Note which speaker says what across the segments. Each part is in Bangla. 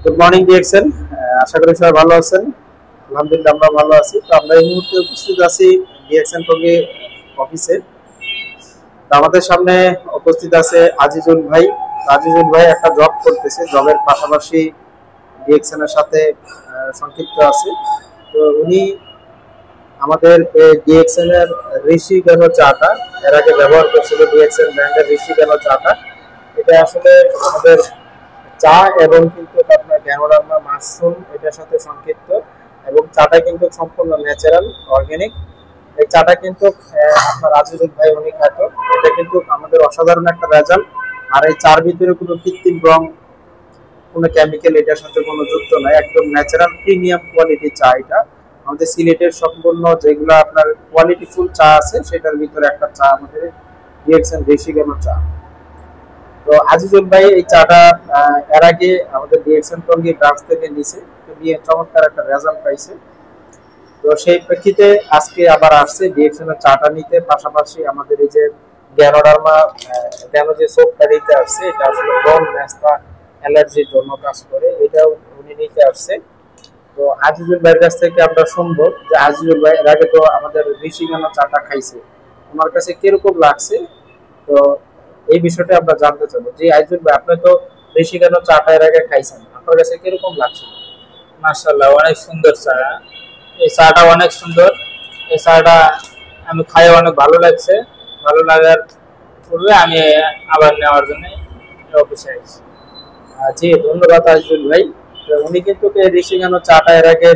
Speaker 1: Good morning DXN. আশা করি সবাই ভালো আছেন। আলহামদুলিল্লাহ আমরা ভালো আছি। তো আমরা এই মুহূর্তে উপস্থিত আছি ডিএক্সএন টঙ্গী অফিসে। তো আমাদের সামনে উপস্থিত আছে আজিজুল ভাই। আজিজুল ভাই একটা জব করতেছে, জবের পাশাপাশি ডিএক্সএন এর সাথে সংক্ষিপ্ত আছে। তো উনি আমাদের ডিএক্সএন এর ঋষি কেন চাটা এর আগে ব্যবহার করছিল, ডিএক্সএন ব্র্যান্ডের ঋষি কেন চাটা। এটা আসলে আমাদের চা এবং কিন্তু আপনার গ্যানোডার্মা মাশরুম এটার সাথে সংক্ষিপ্ত, এবং চাটা কিন্তু সম্পূর্ণ ন্যাচারাল অর্গানিক। এই চাটা কিন্তু আপনার আজিজুল ভাই উনি খাইতো। এটা কিন্তু আমাদের অসাধারণ একটা রেজাল্ট। আর এই চার ভিতরে কোনো কৃত্রিম রং, কোনো কেমিক্যাল এটার সাথে কোনো যুক্ত নয়, একদম ন্যাচারাল প্রিমিয়াম কোয়ালিটির চা। এটা আমাদের সিলেটের সম্পূর্ণ যেগুলো আপনার কোয়ালিটিফুল চা আছে সেটার ভিতরে একটা চা আমাদের ডিএক্সএন ঋষি কেন চা। তো আজিজুল ভাই এই চাটা এর আগে আমাদের ডিএক্সএন টঙ্গী ব্রাঞ্চ থেকে নিছে, তো নিয়ে চমৎকার একটা রেজাল্ট পাইছে। তো সেই প্রেক্ষিতে আজকে আবার আসছে ডিএক্সএন এর চাটা নিতে, পাশাপাশি আমাদের এই যে গ্যানোডার্মা গ্যানো যে সোপটা নিতে আসছে, এটা আসলে ব্রণ ন্যাস্তা অ্যালার্জির জন্য কাজ করে, এটাও উনি নিতে আসছে। তো আজিজুল ভাইয়ের কাছ থেকে আমরা শুনবো যে আজিজুল ভাই এর আগে তো আমাদের ঋষি কেন চাটা খাইছে, ওনার কাছে কিরকম লাগছে। তো এই বিষয়টা আমরা জানতে চাবো যে আইজুল ভাই, আপনি তো ঋষি কেন চাটা এর আগে খাইছেন, আপনার কাছে কিরকম লাগছে?
Speaker 2: মাশাআল্লাহ, অনেক সুন্দর চা। এই চাটা অনেক সুন্দর। এই চাটা আমি খাই, অনেক ভালো লাগছে। ভালো লাগার পূর্বে আমি আবার নেওয়ার জন্য অফিসে আসছি।
Speaker 1: জি ধন্যবাদ আজিজুল ভাই। তো উনি কিন্তু ঋষি কেন চাটা এর আগে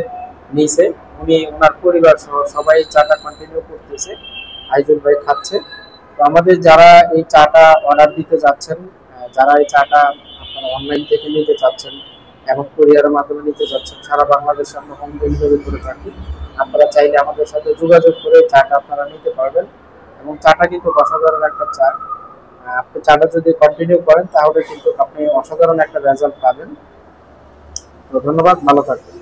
Speaker 1: নিছে, উনি ওনার পরিবার সহ সবাই চাটা কন্টিনিউ করতেছে, আইজুল ভাই খাচ্ছে। তো আমাদের যারা এই চাটা অর্ডার দিতে যাচ্ছেন, যারা এই চাটা আপনারা অনলাইন থেকে নিতে চাচ্ছেন এবং কুরিয়ারের মাধ্যমে নিতে চাচ্ছেন, সারা বাংলাদেশে আমরা হোম ডেলিভারি করে থাকি। আপনারা চাইলে আমাদের সাথে যোগাযোগ করে চাটা আপনারা নিতে পারবেন, এবং চাটা কিন্তু অসাধারণ একটা চা। আপনি চাটা যদি কন্টিনিউ করেন তাহলে কিন্তু আপনি অসাধারণ একটা রেজাল্ট পাবেন। তো ধন্যবাদ, ভালো থাকবেন।